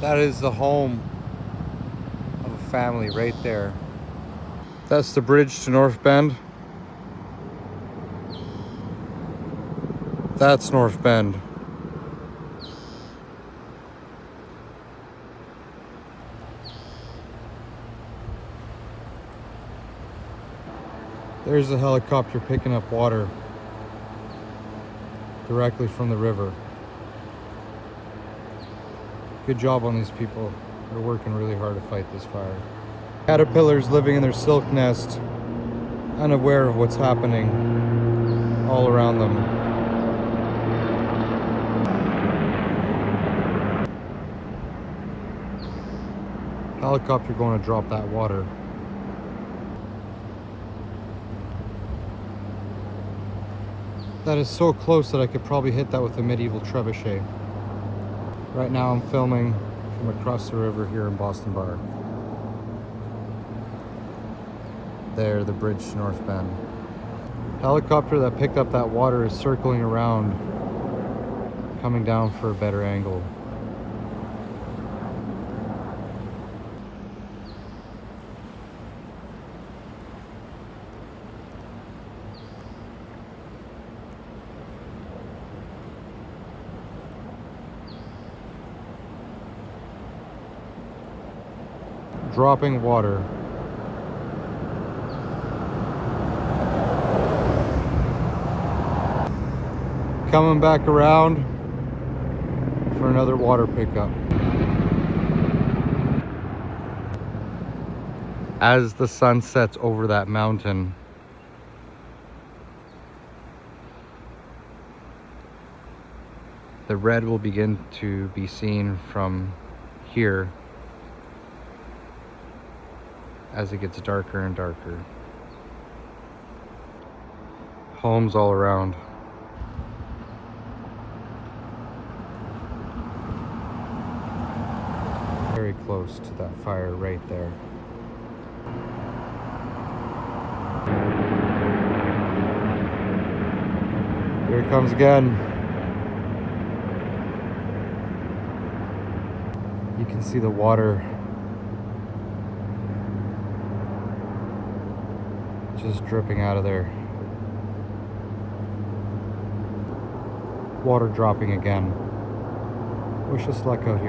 That is the home of a family right there. That's the bridge to North Bend. That's North Bend. There's a helicopter picking up water directly from the river. Good job on these people. They're working really hard to fight this fire. Caterpillars living in their silk nest, unaware of what's happening all around them. Helicopter going to drop that water. That is so close that I could probably hit that with a medieval trebuchet. Right now I'm filming from across the river here in Boston Bar. There, the bridge to North Bend. Helicopter that picked up that water is circling around, coming down for a better angle. Dropping water. Coming back around for another water pickup. As the sun sets over that mountain, the red will begin to be seen from here as it gets darker and darker. Homes all around. Very close to that fire right there. Here it comes again. You can see the water just dripping out of there. Water dropping again. Wish us luck out here.